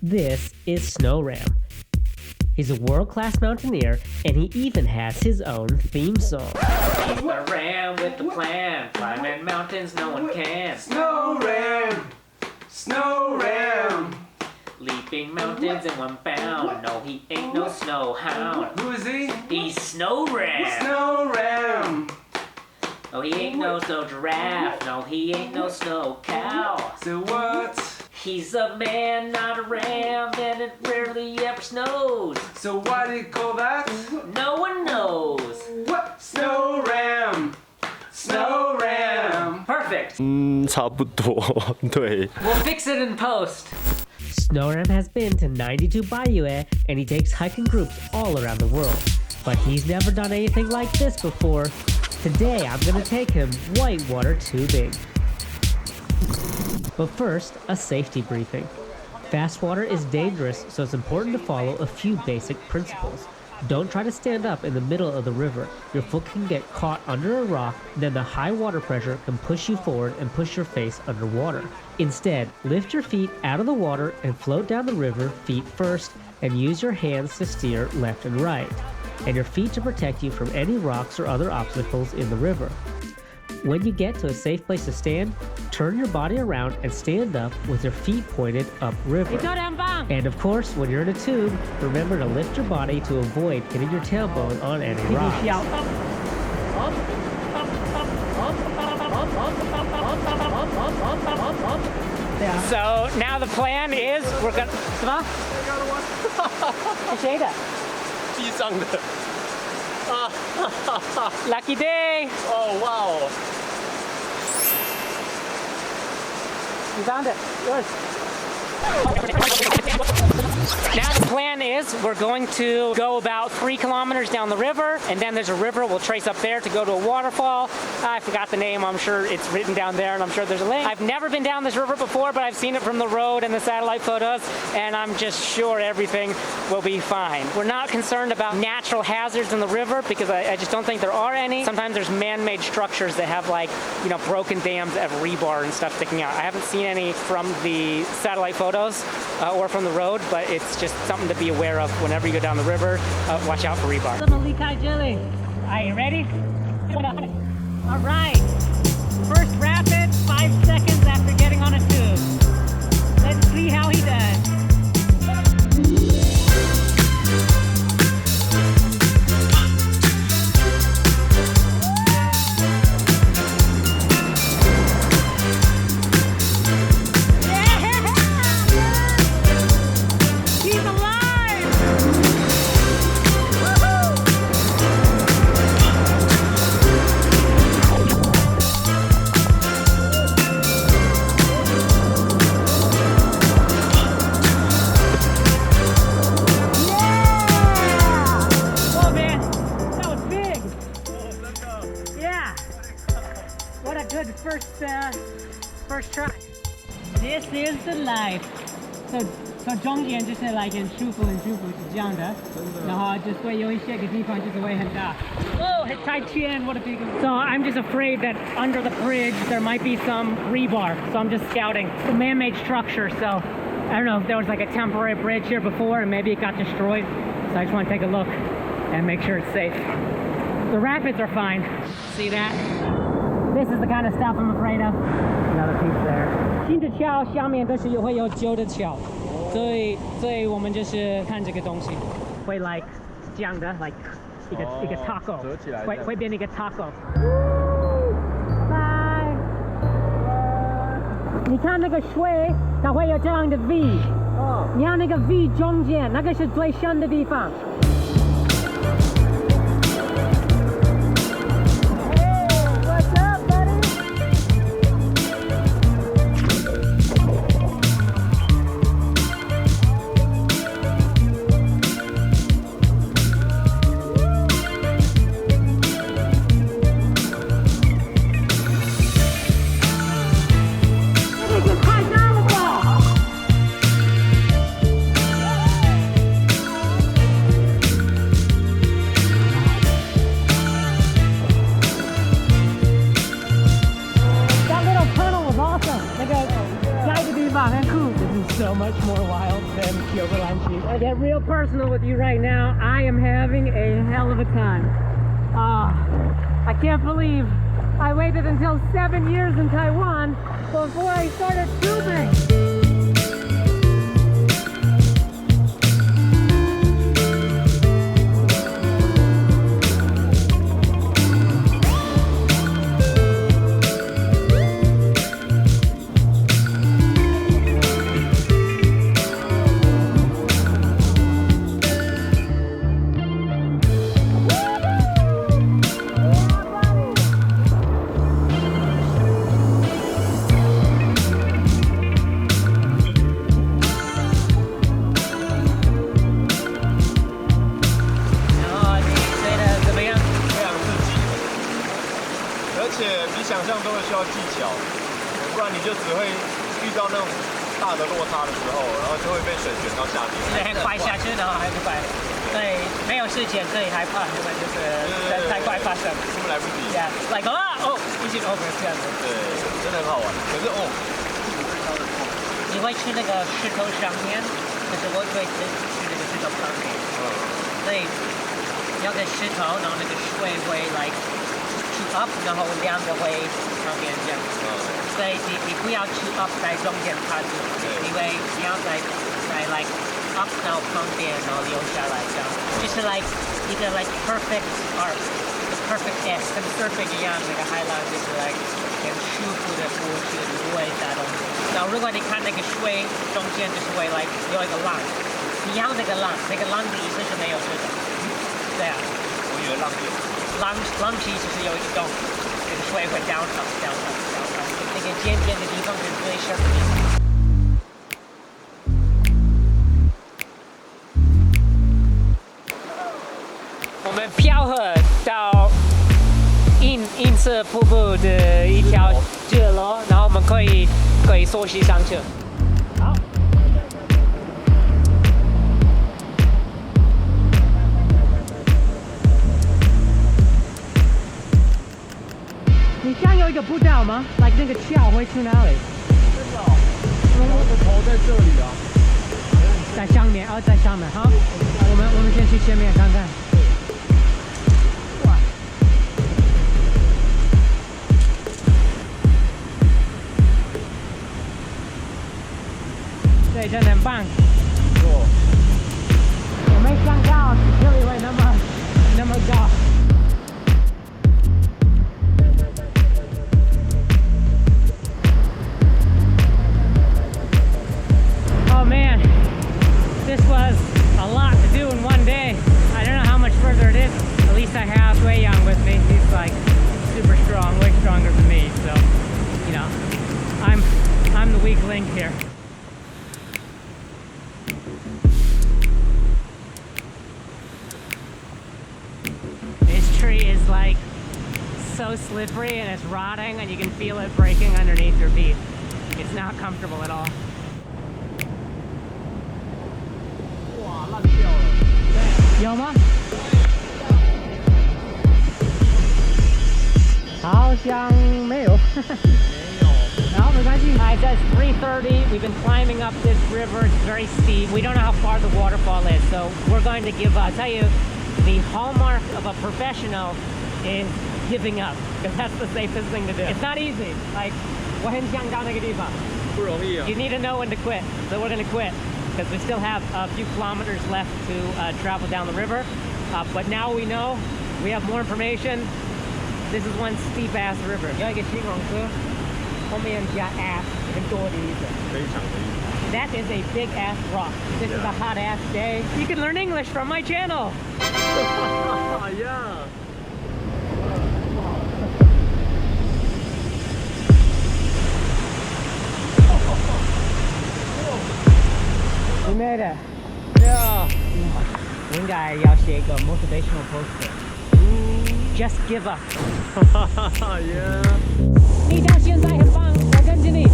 This is Snow Ram. He's a world-class mountaineer, and he even has his own theme song. He's the ram with the plan, climbing mountains no one can. Snow Ram, Snow Ram. Leaping mountains in one bound. No, he ain't no snow hound. Who is he? He's Snow Ram. Snow Ram. No, he ain't no snow giraffe. No, he ain't no snow cow. So what? He's a man, not a ram, and it rarely ever snows. So why do you call that? No one knows. What? Snow Ram, Snow Ram. Perfect. 差不多，对。 We'll fix it in post. Snow Ram has been to 92 Bayue, and he takes hiking groups all around the world. But he's never done anything like this before. Today, I'm gonna take him whitewater tubing. But first, a safety briefing. Fast water is dangerous, so it's important to follow a few basic principles. Don't try to stand up in the middle of the river. Your foot can get caught under a rock, then the high water pressure can push you forward and push your face underwater. Instead, lift your feet out of the water and float down the river feet first, and use your hands to steer left and right, and your feet to protect you from any rocks or other obstacles in the river. When you get to a safe place to stand, turn your body around and stand up with your feet pointed upriver. And of course, when you're in a tube, remember to lift your body to avoid hitting your tailbone on any rocks. So now the plan is we're gonna. 什么？是谁的？地上的。 Lucky day! Oh wow! You found it. Yours. Now the plan is we're going to go about 3 kilometers down the river, and then there's a river we'll trace up there to go to a waterfall. I forgot the name. I'm sure it's written down there, and I'm sure there's a link. I've never been down this river before, but I've seen it from the road and the satellite photos, and I'm just sure everything will be fine. We're not concerned about natural hazards in the river because I just don't think there are any. Sometimes there's man-made structures that have, like, you know, broken dams that have rebar and stuff sticking out. I haven't seen any from the satellite photos or from the road, but it's just something to be aware of whenever you go down the river. Watch out for rebar. Are you ready? All right. First rapid, 5 seconds after getting on a tube. Let's see how he does. First try. This is the life. So 中间就是 like 很舒服是这样的，然后就会有一些个地方就是会很大。Oh, it's Taiwan, what a big one. So I'm just afraid that under the bridge there might be some rebar. So I'm just scouting. It's a man-made structure, so I don't know if there was like a temporary bridge here before and maybe it got destroyed. So I just want to take a look and make sure it's safe. The rapids are fine. See that? This is the kind of stuff I'm afraid of. Another piece there. 新的桥下面都是会有旧的桥，所以我们就是看这个东西，会 like 这样的 like 一个 taco， 会变一个 taco。拜。你看那个水，它会有这样的 V， 你看那个 V 中间，那个是最深的地方。So much more wild than 有个蓝区。I get real personal with you right now. I am having a hell of a time. I can't believe I waited until 7 years in Taiwan before I started tubing. Like easy over 这样子。对，真的很好玩。可是你会去那个石头上面，可是我会去那个石头旁边。所以要个石头，然后那个水会 like shoot up， 然后两个会旁边这样。所以你不要 shoot up 在中间卡住，因为你要在 like up 到旁边，然后留下来这样，就是 like 一个 like perfect arc。Perfect S， 跟 surfing 一样，那个海浪就是 like 很舒服的过去，不会打动。然后如果你看那个水中间就是会 like 有一个浪，你要那个浪，那个浪的意思是没有水的。对啊。我以为浪有。浪其实是有一个洞，那个水会 down， 那个尖尖的地方是最 surf 的地方。我们漂河到银丝瀑布的一条街路，然后我们可以溯溪上去。好。你想有一个步道吗 ？like 那个桥会去哪里？真的哦。我的头在这里啊。在上面，在上面。好，我们先去前面看看。对，真的很棒。我没想到这里会那么高。Oh man, this was a lot to do in one day. I don't know how much further it is. At least I have Wufeng with me. He's like super strong, way stronger than me. So, you know, I'm the weak link here. Tree is like so slippery and it's rotting and you can feel it breaking underneath your feet. It's not comfortable at all. 哇，烂掉了。有吗？好像没有。No, 没关系。It says 3:30. We've been climbing up this river. It's very steep. We don't know how far the waterfall is, so we're going to give. I'll tell you. The hallmark of a professional is giving up, because that's the safest thing to do. It's not easy. Like, 我很想到那个地方。不容易啊。You need to know when to quit. So we're going to quit, because we still have a few kilometers left to travel down the river. But now we know, we have more information. This is one steep ass river. 有一个形容词，后面加 ass 很多的意思。非常的意思。That is a big ass rock. This is a hot ass day. You can learn English from my channel. Yeah. We made it. Yeah. 应该要写一个 motivational poster. Just give up. Yeah. 你到现在很棒，我跟着你。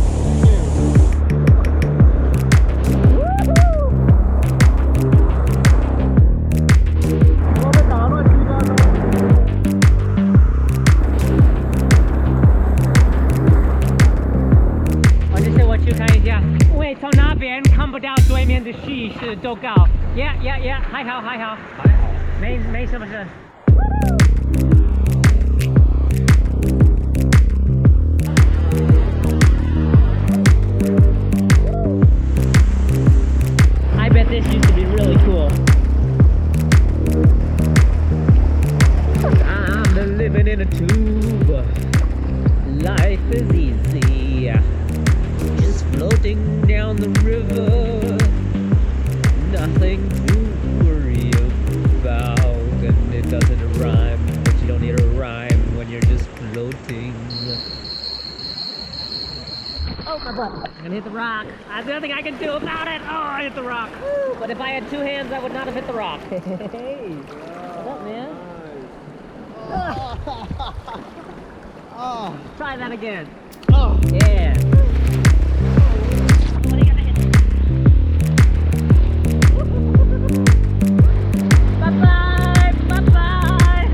我去看一下。为从那边看不到对面的溪是多高。Yeah, yeah, yeah， 还好，没什么事。I bet this used to be really cool. I'm living in a tube. Life is easy. Just floating down the river. Nothing to worry about. And it doesn't rhyme, but you don't need a rhyme when you're just floating. Oh, my butt. I'm gonna hit the rock. There's nothing I can do about it. Oh, I hit the rock. Woo. But if I had two hands, I would not have hit the rock. Hey. What's up, man? Oh. Try that again. Oh. Yeah. Bye-bye. Bye-bye.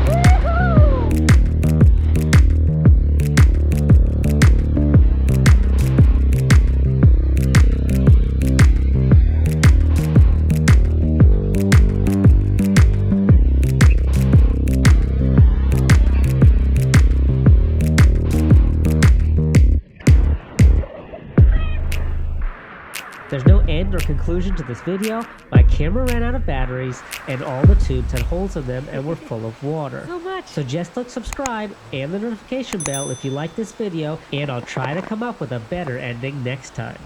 Woo-hoo. There's no end or conclusion to this video. My camera ran out of batteries and all the tubes had holes in them and were full of water. So just click subscribe and the notification bell if you like this video, and I'll try to come up with a better ending next time.